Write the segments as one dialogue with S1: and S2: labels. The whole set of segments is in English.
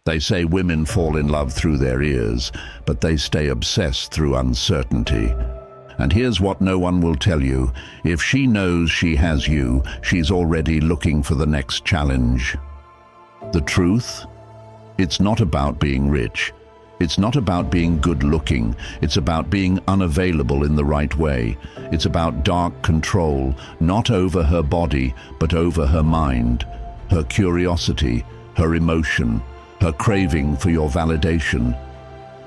S1: They say women fall in love through their ears, but they stay obsessed through uncertainty. And here's what no one will tell you. If she knows she has you, she's already looking for the next challenge. The truth? It's not about being rich. It's not about being good-looking. It's about being unavailable in the right way. It's about dark control, not over her body, but over her mind, her curiosity, her emotion, her craving for your validation.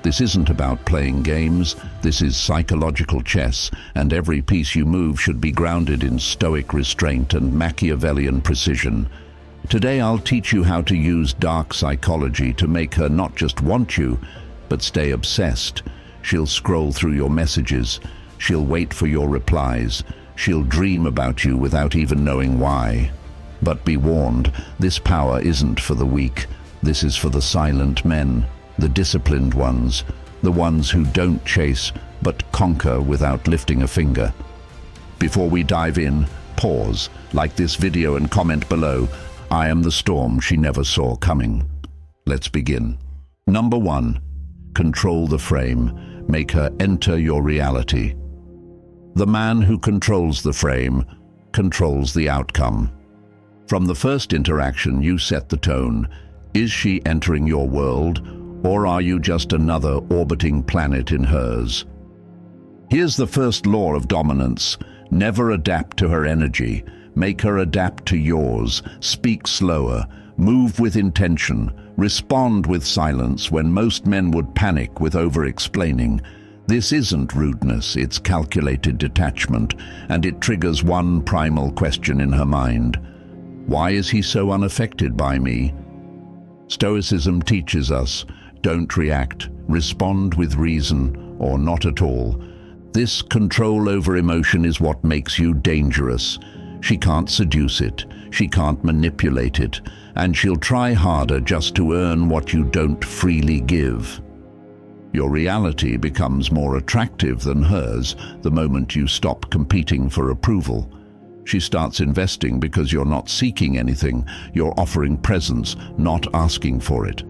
S1: This isn't about playing games. This is psychological chess, and every piece you move should be grounded in Stoic restraint and Machiavellian precision. Today I'll teach you how to use dark psychology to make her not just want you, but stay obsessed. She'll scroll through your messages. She'll wait for your replies. She'll dream about you without even knowing why. But be warned, this power isn't for the weak. This is for the silent men, the disciplined ones, the ones who don't chase, but conquer without lifting a finger. Before we dive in, pause, like this video and comment below. I am the storm she never saw coming. Let's begin. Number 1. Control the frame. Make her enter your reality. The man who controls the frame controls the outcome. From the first interaction, you set the tone. Is she entering your world, or are you just another orbiting planet in hers? Here's the first law of dominance. Never adapt to her energy. Make her adapt to yours. Speak slower. Move with intention. Respond with silence when most men would panic with over-explaining. This isn't rudeness, it's calculated detachment, and it triggers one primal question in her mind. Why is he so unaffected by me? Stoicism teaches us, don't react, respond with reason, or not at all. This control over emotion is what makes you dangerous. She can't seduce it, she can't manipulate it, and she'll try harder just to earn what you don't freely give. Your reality becomes more attractive than hers the moment you stop competing for approval. She starts investing because you're not seeking anything, you're offering presence, not asking for it.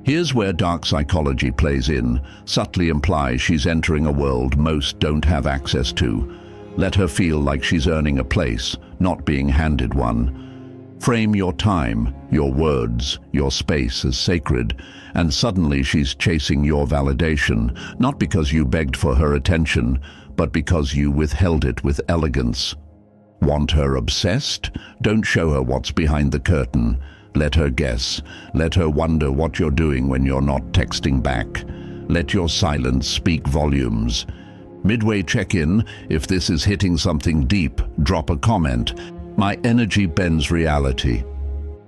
S1: Here's where dark psychology plays in, subtly implies she's entering a world most don't have access to. Let her feel like she's earning a place, not being handed one. Frame your time, your words, your space as sacred, and suddenly she's chasing your validation, not because you begged for her attention, but because you withheld it with elegance. Want her obsessed? Don't show her what's behind the curtain. Let her guess. Let her wonder what you're doing when you're not texting back. Let your silence speak volumes. Midway check-in, if this is hitting something deep, drop a comment. My energy bends reality.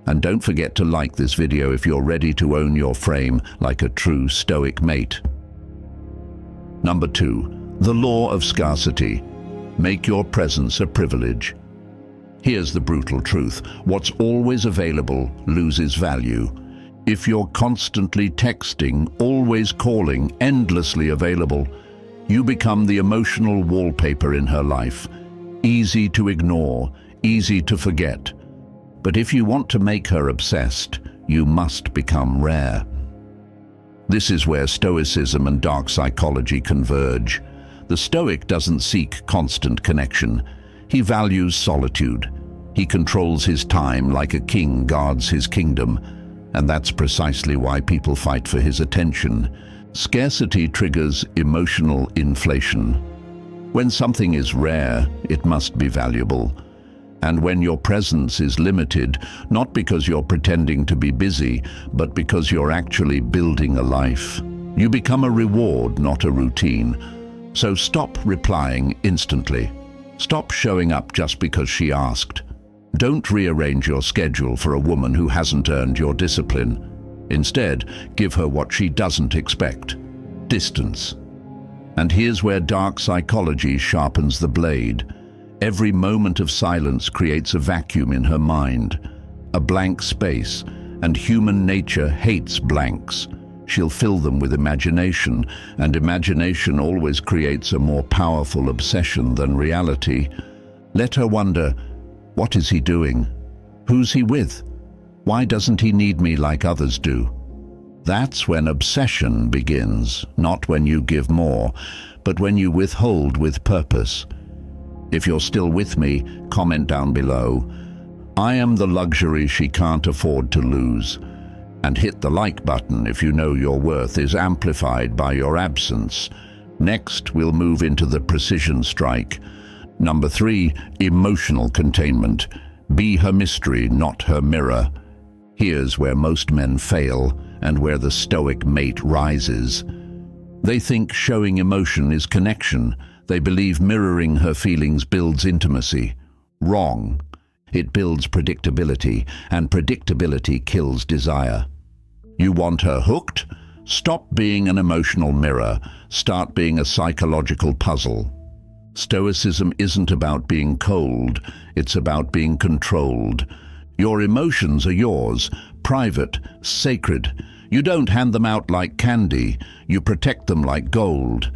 S1: And don't forget to like this video if you're ready to own your frame like a true Stoic mate. Number 2. The law of scarcity. Make your presence a privilege. Here's the brutal truth. What's always available loses value. If you're constantly texting, always calling, endlessly available, you become the emotional wallpaper in her life. Easy to ignore, easy to forget. But if you want to make her obsessed, you must become rare. This is where Stoicism and dark psychology converge. The Stoic doesn't seek constant connection. He values solitude. He controls his time like a king guards his kingdom. And that's precisely why people fight for his attention. Scarcity triggers emotional inflation. When something is rare, it must be valuable. And when your presence is limited, not because you're pretending to be busy, but because you're actually building a life, you become a reward, not a routine. So stop replying instantly. Stop showing up just because she asked. Don't rearrange your schedule for a woman who hasn't earned your discipline. Instead, give her what she doesn't expect: distance. And here's where dark psychology sharpens the blade. Every moment of silence creates a vacuum in her mind, a blank space, and human nature hates blanks. She'll fill them with imagination, and imagination always creates a more powerful obsession than reality. Let her wonder, what is he doing? Who's he with? Why doesn't he need me like others do? That's when obsession begins, not when you give more, but when you withhold with purpose. If you're still with me, comment down below. I am the luxury she can't afford to lose. And hit the like button if you know your worth is amplified by your absence. Next, we'll move into the precision strike. Number 3, emotional containment. Be her mystery, not her mirror. Here's where most men fail, and where the Stoic mate rises. They think showing emotion is connection. They believe mirroring her feelings builds intimacy. Wrong. It builds predictability, and predictability kills desire. You want her hooked? Stop being an emotional mirror. Start being a psychological puzzle. Stoicism isn't about being cold, it's about being controlled. Your emotions are yours, private, sacred. You don't hand them out like candy, you protect them like gold.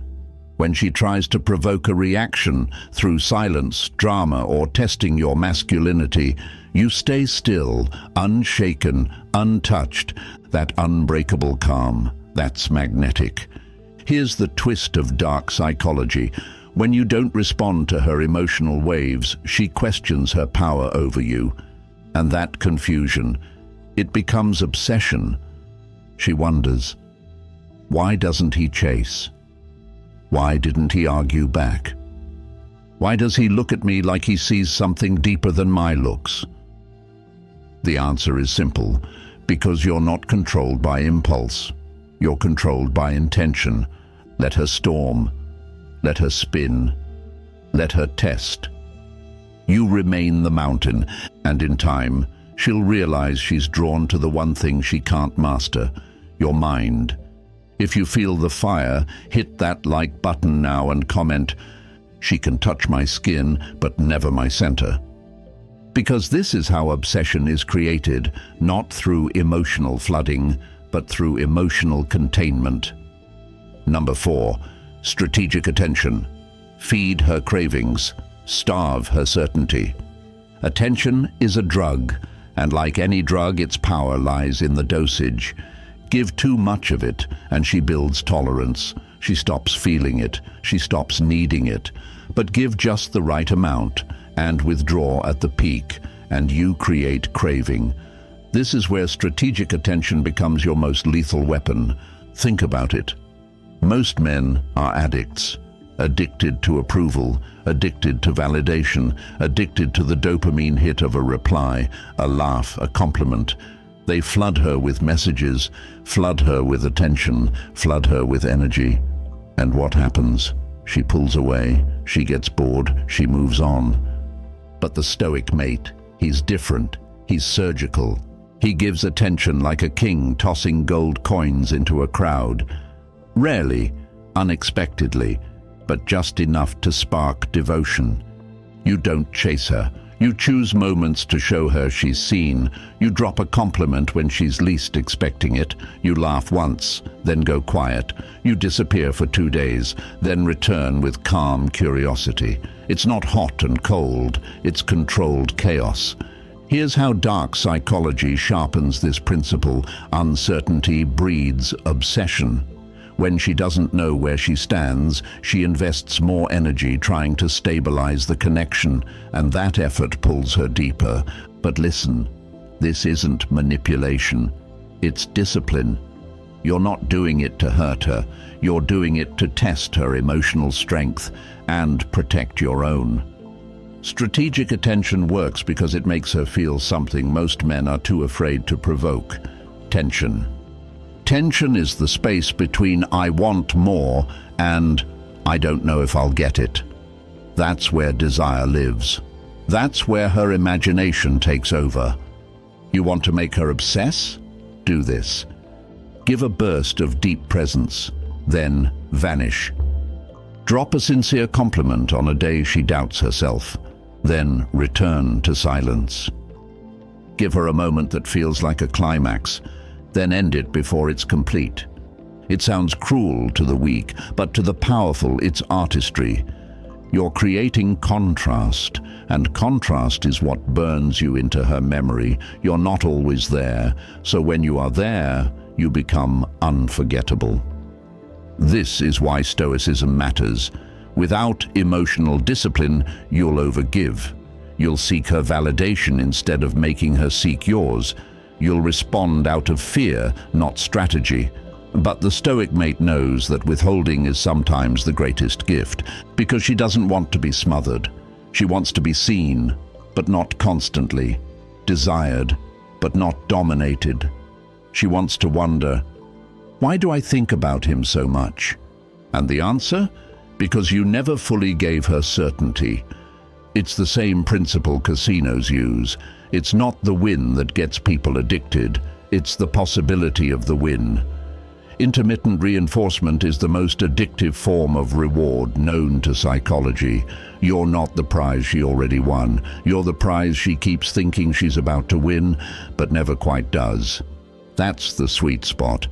S1: When she tries to provoke a reaction through silence, drama, or testing your masculinity, you stay still, unshaken, untouched. That unbreakable calm, that's magnetic. Here's the twist of dark psychology. When you don't respond to her emotional waves, she questions her power over you. And that confusion, it becomes obsession. She wonders, why doesn't he chase? Why didn't he argue back? Why does he look at me like he sees something deeper than my looks? The answer is simple, because you're not controlled by impulse. You're controlled by intention. Let her storm. Let her spin. Let her test. You remain the mountain, and in time, she'll realize she's drawn to the one thing she can't master, your mind. If you feel the fire, hit that like button now and comment, "She can touch my skin, but never my center." Because this is how obsession is created, not through emotional flooding, but through emotional containment. Number 4, strategic attention. Feed her cravings. Starve her certainty. Attention is a drug, and like any drug, its power lies in the dosage. Give too much of it, and she builds tolerance. She stops feeling it. She stops needing it. But give just the right amount, and withdraw at the peak, and you create craving. This is where strategic attention becomes your most lethal weapon. Think about it. Most men are addicts. Addicted to approval, addicted to validation, addicted to the dopamine hit of a reply, a laugh, a compliment. They flood her with messages, flood her with attention, flood her with energy. And what happens? She pulls away, she gets bored, she moves on. But the Stoic mate, he's different, he's surgical. He gives attention like a king tossing gold coins into a crowd. Rarely, unexpectedly, but just enough to spark devotion. You don't chase her. You choose moments to show her she's seen. You drop a compliment when she's least expecting it. You laugh once, then go quiet. You disappear for 2 days, then return with calm curiosity. It's not hot and cold, it's controlled chaos. Here's how dark psychology sharpens this principle. Uncertainty breeds obsession. When she doesn't know where she stands, she invests more energy trying to stabilize the connection, and that effort pulls her deeper. But listen, this isn't manipulation. It's discipline. You're not doing it to hurt her. You're doing it to test her emotional strength and protect your own. Strategic attention works because it makes her feel something most men are too afraid to provoke: tension. Tension is the space between "I want more" and "I don't know if I'll get it." That's where desire lives. That's where her imagination takes over. You want to make her obsess? Do this. Give a burst of deep presence, then vanish. Drop a sincere compliment on a day she doubts herself, then return to silence. Give her a moment that feels like a climax, then end it before it's complete. It sounds cruel to the weak, but to the powerful, it's artistry. You're creating contrast, and contrast is what burns you into her memory. You're not always there, so when you are there, you become unforgettable. This is why Stoicism matters. Without emotional discipline, you'll overgive. You'll seek her validation instead of making her seek yours. You'll respond out of fear, not strategy. But the Stoic mate knows that withholding is sometimes the greatest gift, because she doesn't want to be smothered. She wants to be seen, but not constantly, desired, but not dominated. She wants to wonder, why do I think about him so much? And the answer? Because you never fully gave her certainty. It's the same principle casinos use. It's not the win that gets people addicted, it's the possibility of the win. Intermittent reinforcement is the most addictive form of reward known to psychology. You're not the prize she already won. You're the prize she keeps thinking she's about to win, but never quite does. That's the sweet spot.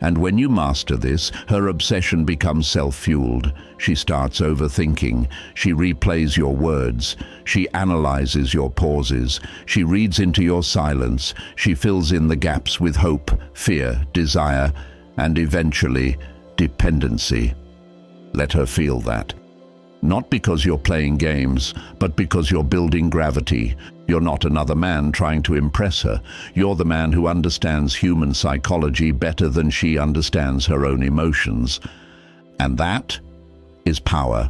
S1: And when you master this, her obsession becomes self-fueled. She starts overthinking. She replays your words. She analyzes your pauses. She reads into your silence. She fills in the gaps with hope, fear, desire, and eventually, dependency. Let her feel that. Not because you're playing games, but because you're building gravity. You're not another man trying to impress her. You're the man who understands human psychology better than she understands her own emotions. And that is power.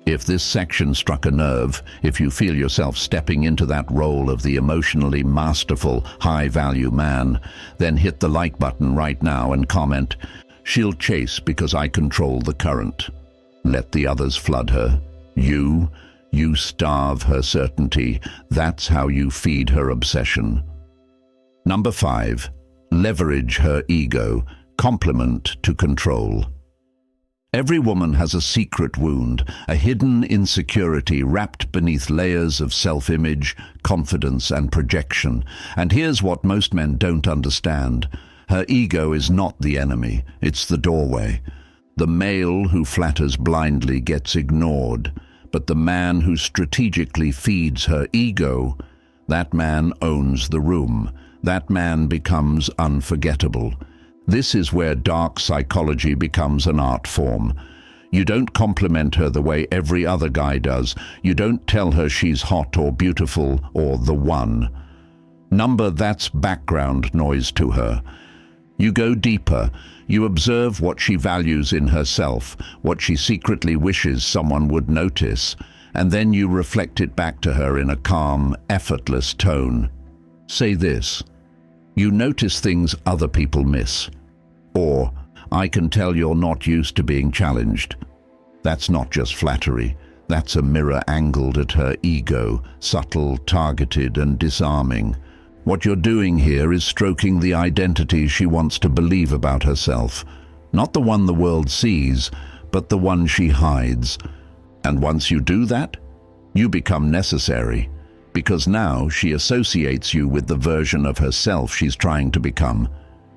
S1: If this section struck a nerve, if you feel yourself stepping into that role of the emotionally masterful, high-value man, then hit the like button right now and comment, "She'll chase because I control the current." Let the others flood her. You starve her certainty. That's how you feed her obsession. Number 5, leverage her ego, complement to control. Every woman has a secret wound, a hidden insecurity wrapped beneath layers of self-image, confidence, and projection. And here's what most men don't understand. Her ego is not the enemy, it's the doorway. The male who flatters blindly gets ignored, but the man who strategically feeds her ego, that man owns the room. That man becomes unforgettable. This is where dark psychology becomes an art form. You don't compliment her the way every other guy does. You don't tell her she's hot or beautiful or the one. That's background noise to her. You go deeper. You observe what she values in herself, what she secretly wishes someone would notice, and then you reflect it back to her in a calm, effortless tone. Say this: "You notice things other people miss." Or, "I can tell you're not used to being challenged." That's not just flattery. That's a mirror angled at her ego, subtle, targeted, and disarming. What you're doing here is stroking the identity she wants to believe about herself. Not the one the world sees, but the one she hides. And once you do that, you become necessary, because now she associates you with the version of herself she's trying to become.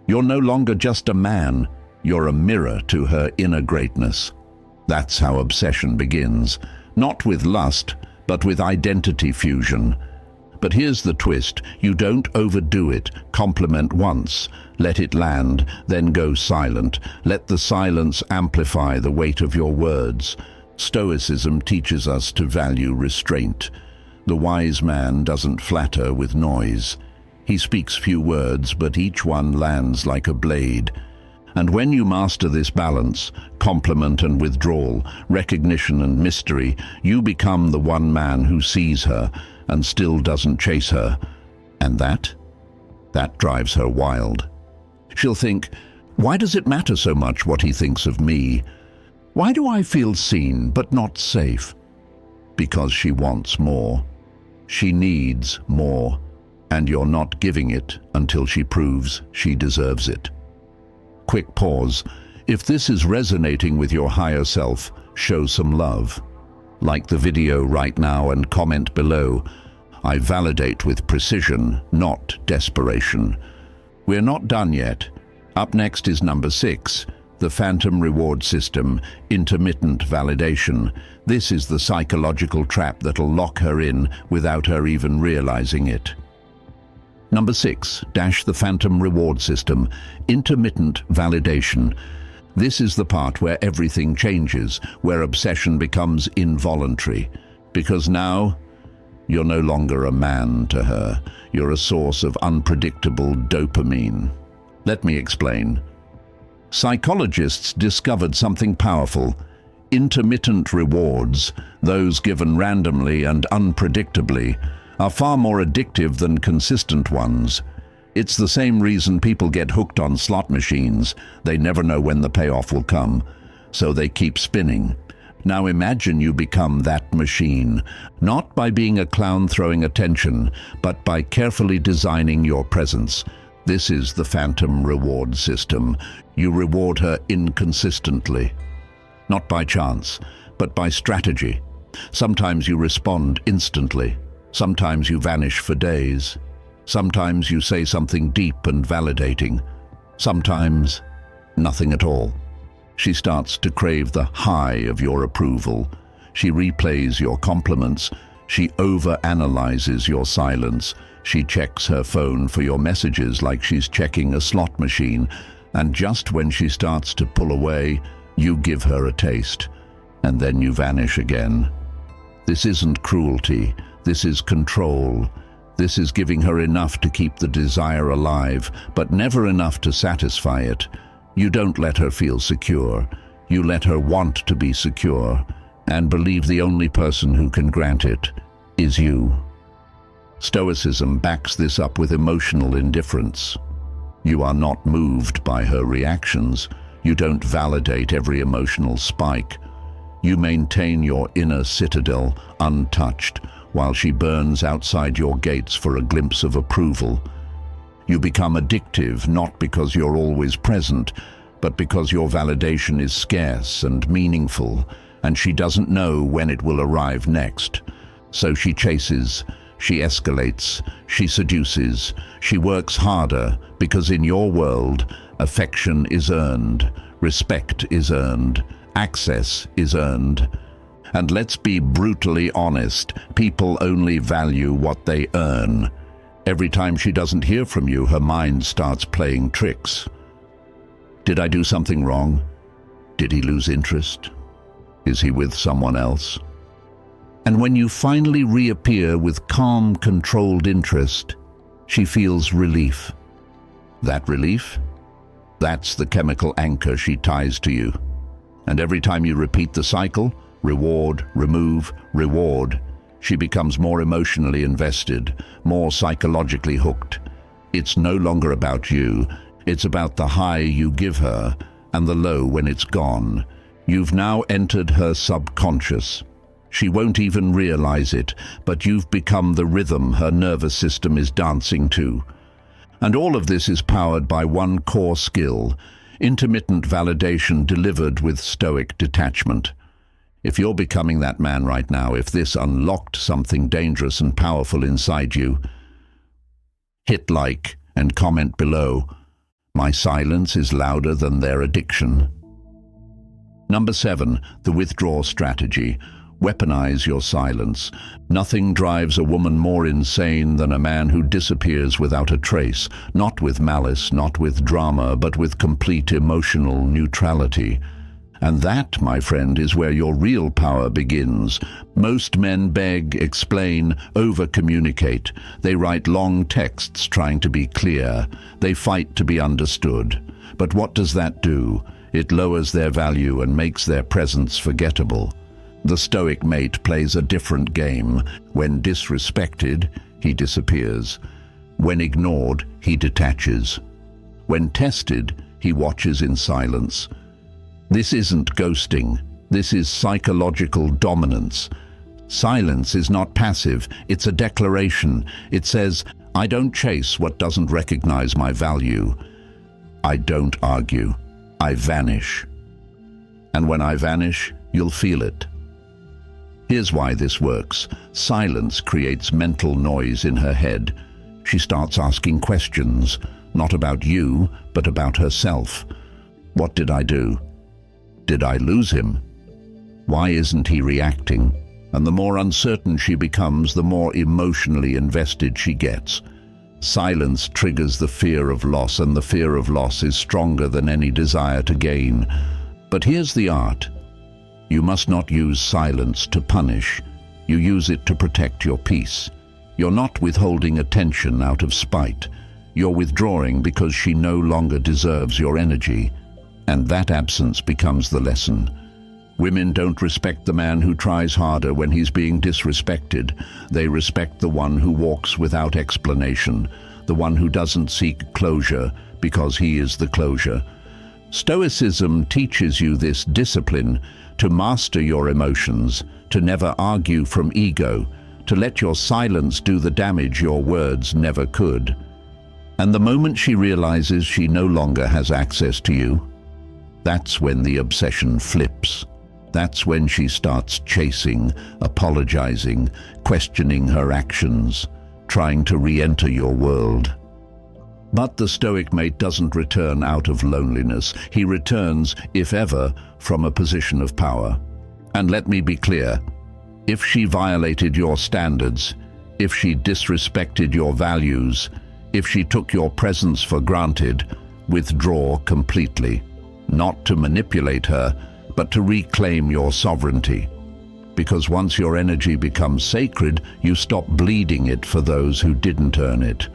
S1: You're no longer just a man, you're a mirror to her inner greatness. That's how obsession begins, not with lust, but with identity fusion. But here's the twist: you don't overdo it. Compliment once, let it land, then go silent. Let the silence amplify the weight of your words. Stoicism teaches us to value restraint. The wise man doesn't flatter with noise. He speaks few words, but each one lands like a blade. And when you master this balance, compliment and withdrawal, recognition and mystery, you become the one man who sees her and still doesn't chase her. And that drives her wild. She'll think, why does it matter so much what he thinks of me? Why do I feel seen but not safe? Because she wants more. She needs more. And you're not giving it until she proves she deserves it. Quick pause. If this is resonating with your higher self, show some love. Like the video right now and comment below. I validate with precision, not desperation. We're not done yet. Up next is number 6, the phantom reward system, intermittent validation. This is the psychological trap that'll lock her in without her even realizing it. Number 6, the phantom reward system, intermittent validation. This is the part where everything changes, where obsession becomes involuntary. Because now, you're no longer a man to her. You're a source of unpredictable dopamine. Let me explain. Psychologists discovered something powerful. Intermittent rewards, those given randomly and unpredictably, are far more addictive than consistent ones. It's the same reason people get hooked on slot machines. They never know when the payoff will come, so they keep spinning. Now imagine you become that machine, not by being a clown throwing attention, but by carefully designing your presence. This is the phantom reward system. You reward her inconsistently, not by chance, but by strategy. Sometimes you respond instantly. Sometimes you vanish for days. Sometimes you say something deep and validating. Sometimes nothing at all. She starts to crave the high of your approval. She replays your compliments. She overanalyzes your silence. She checks her phone for your messages like she's checking a slot machine. And just when she starts to pull away, you give her a taste. And then you vanish again. This isn't cruelty. This is control. This is giving her enough to keep the desire alive, but never enough to satisfy it. You don't let her feel secure. You let her want to be secure, and believe the only person who can grant it is you. Stoicism backs this up with emotional indifference. You are not moved by her reactions. You don't validate every emotional spike. You maintain your inner citadel untouched, while she burns outside your gates for a glimpse of approval. You become addictive not because you're always present, but because your validation is scarce and meaningful, and she doesn't know when it will arrive next. So she chases, she escalates, she seduces, she works harder, because in your world, affection is earned, respect is earned, access is earned. And let's be brutally honest, people only value what they earn. Every time she doesn't hear from you, her mind starts playing tricks. Did I do something wrong? Did he lose interest? Is he with someone else? And when you finally reappear with calm, controlled interest, she feels relief. That relief? That's the chemical anchor she ties to you. And every time you repeat the cycle, reward, remove, reward, she becomes more emotionally invested, more psychologically hooked. It's no longer about you. It's about the high you give her and the low when it's gone. You've now entered her subconscious. She won't even realize it, but you've become the rhythm her nervous system is dancing to. And all of this is powered by one core skill, intermittent validation delivered with Stoic detachment. If you're becoming that man right now, if this unlocked something dangerous and powerful inside you, hit like and comment below. My silence is louder than their addiction. Number 7, the withdrawal strategy. Weaponize your silence. Nothing drives a woman more insane than a man who disappears without a trace, not with malice, not with drama, but with complete emotional neutrality. And that, my friend, is where your real power begins. Most men beg, explain, over-communicate. They write long texts trying to be clear. They fight to be understood. But what does that do? It lowers their value and makes their presence forgettable. The Stoic mate plays a different game. When disrespected, he disappears. When ignored, he detaches. When tested, he watches in silence. This isn't ghosting. This is psychological dominance. Silence is not passive. It's a declaration. It says, I don't chase what doesn't recognize my value. I don't argue. I vanish. And when I vanish, you'll feel it. Here's why this works. Silence creates mental noise in her head. She starts asking questions, not about you, but about herself. What did I do? Did I lose him? Why isn't he reacting? And the more uncertain she becomes, the more emotionally invested she gets. Silence triggers the fear of loss, and the fear of loss is stronger than any desire to gain. But here's the art. You must not use silence to punish. You use it to protect your peace. You're not withholding attention out of spite. You're withdrawing because she no longer deserves your energy. And that absence becomes the lesson. Women don't respect the man who tries harder when he's being disrespected. They respect the one who walks without explanation, the one who doesn't seek closure because he is the closure. Stoicism teaches you this discipline to master your emotions, to never argue from ego, to let your silence do the damage your words never could. And the moment she realizes she no longer has access to you, that's when the obsession flips. That's when she starts chasing, apologizing, questioning her actions, trying to re-enter your world. But the Stoic mate doesn't return out of loneliness. He returns, if ever, from a position of power. And let me be clear, if she violated your standards, if she disrespected your values, if she took your presence for granted, withdraw completely. Not to manipulate her, but to reclaim your sovereignty. Because once your energy becomes sacred, you stop bleeding it for those who didn't earn it.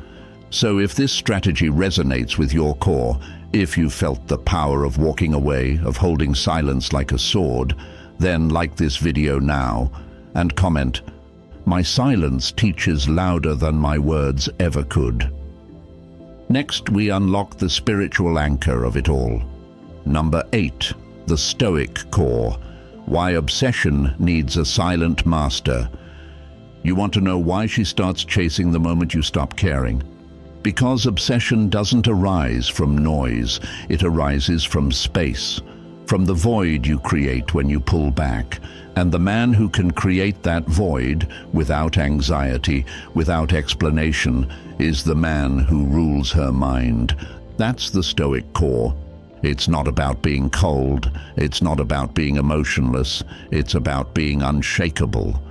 S1: So if this strategy resonates with your core, if you felt the power of walking away, of holding silence like a sword, then like this video now and comment, "My silence teaches louder than my words ever could." Next, we unlock the spiritual anchor of it all. Number 8. The Stoic core. Why obsession needs a silent master. You want to know why she starts chasing the moment you stop caring? Because obsession doesn't arise from noise, it arises from space, from the void you create when you pull back. And the man who can create that void without anxiety, without explanation, is the man who rules her mind. That's the Stoic core. It's not about being cold, it's not about being emotionless, it's about being unshakable.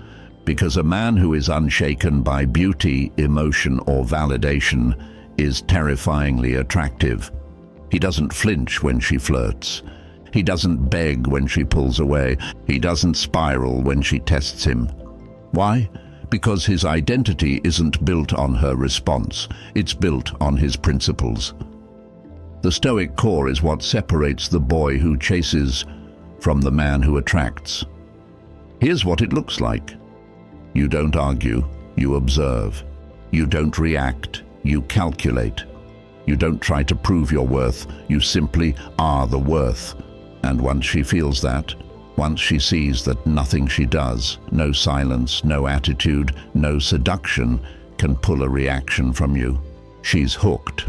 S1: Because a man who is unshaken by beauty, emotion, or validation is terrifyingly attractive. He doesn't flinch when she flirts. He doesn't beg when she pulls away. He doesn't spiral when she tests him. Why? Because his identity isn't built on her response, it's built on his principles. The Stoic core is what separates the boy who chases from the man who attracts. Here's what it looks like. You don't argue, you observe. You don't react, you calculate. You don't try to prove your worth, you simply are the worth. And once she feels that, once she sees that nothing she does, no silence, no attitude, no seduction, can pull a reaction from you, she's hooked.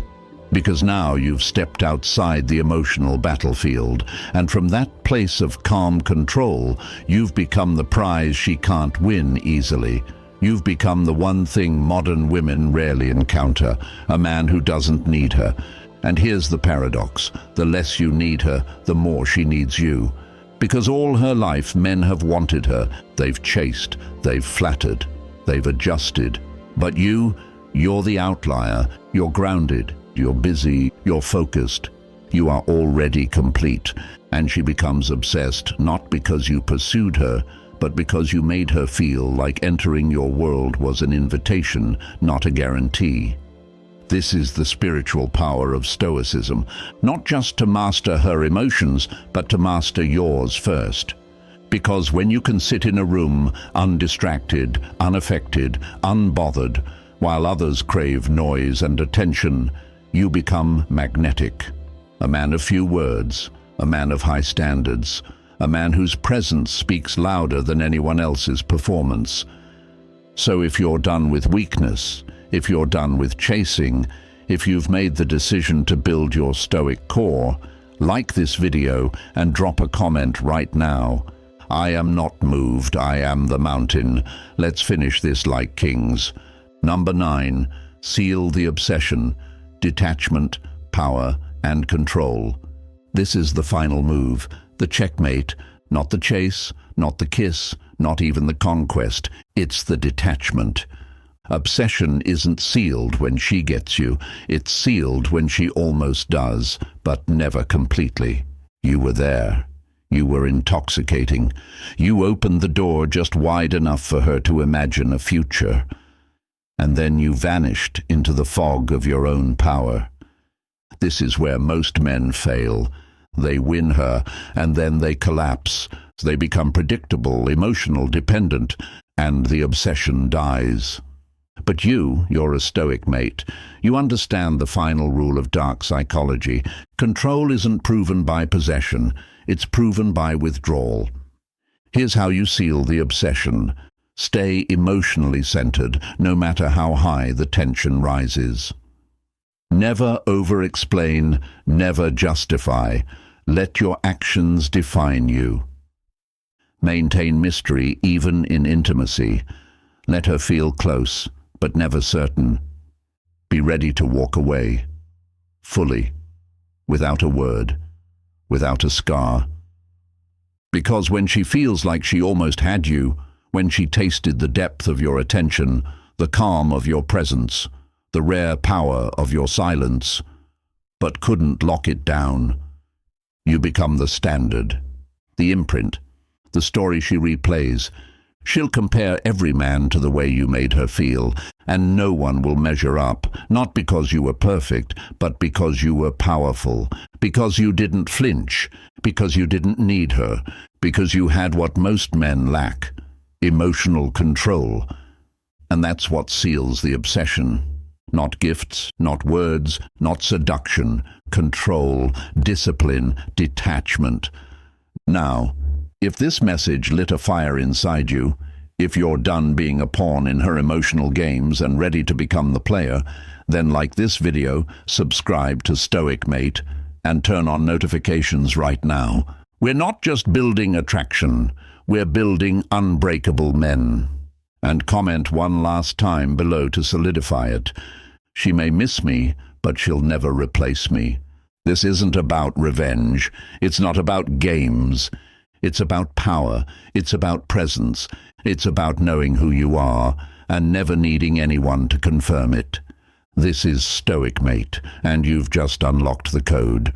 S1: Because now you've stepped outside the emotional battlefield, and from that place of calm control, you've become the prize she can't win easily. You've become the one thing modern women rarely encounter, a man who doesn't need her. And here's the paradox: the less you need her, the more she needs you. Because all her life men have wanted her, they've chased, they've flattered, they've adjusted. But you're the outlier, you're grounded. You're busy, you're focused, you are already complete, and she becomes obsessed not because you pursued her, but because you made her feel like entering your world was an invitation, not a guarantee. This is the spiritual power of Stoicism, not just to master her emotions, but to master yours first. Because when you can sit in a room, undistracted, unaffected, unbothered, while others crave noise and attention, you become magnetic. A man of few words, a man of high standards, a man whose presence speaks louder than anyone else's performance. So if you're done with weakness, if you're done with chasing, if you've made the decision to build your Stoic core, like this video and drop a comment right now. I am not moved, I am the mountain. Let's finish this like kings. Number 9, seal the obsession. Detachment, power, and control. This is the final move, the checkmate, not the chase, not the kiss, not even the conquest. It's the detachment. Obsession isn't sealed when she gets you. It's sealed when she almost does, but never completely. You were there. You were intoxicating. You opened the door just wide enough for her to imagine a future. And then you vanished into the fog of your own power. This is where most men fail. They win her, and then they collapse. They become predictable, emotional, dependent, and the obsession dies. But you're a Stoic mate. You understand the final rule of dark psychology. Control isn't proven by possession. It's proven by withdrawal. Here's how you seal the obsession. Stay emotionally centered, no matter how high the tension rises. Never over-explain, never justify. Let your actions define you. Maintain mystery even in intimacy. Let her feel close, but never certain. Be ready to walk away, fully, without a word, without a scar. Because when she feels like she almost had you, when she tasted the depth of your attention, the calm of your presence, the rare power of your silence, but couldn't lock it down, you become the standard, the imprint, the story she replays. She'll compare every man to the way you made her feel, and no one will measure up, not because you were perfect, but because you were powerful, because you didn't flinch, because you didn't need her, because you had what most men lack, emotional control. And that's what seals the obsession. Not gifts, not words, not seduction, control, discipline, detachment. Now, if this message lit a fire inside you, if you're done being a pawn in her emotional games and ready to become the player, then like this video, subscribe to Stoic Mate, and turn on notifications right now. We're not just building attraction, we're building unbreakable men. And comment one last time below to solidify it. She may miss me, but she'll never replace me. This isn't about revenge. It's not about games. It's about power. It's about presence. It's about knowing who you are and never needing anyone to confirm it. This is Stoic Mate, and you've just unlocked the code.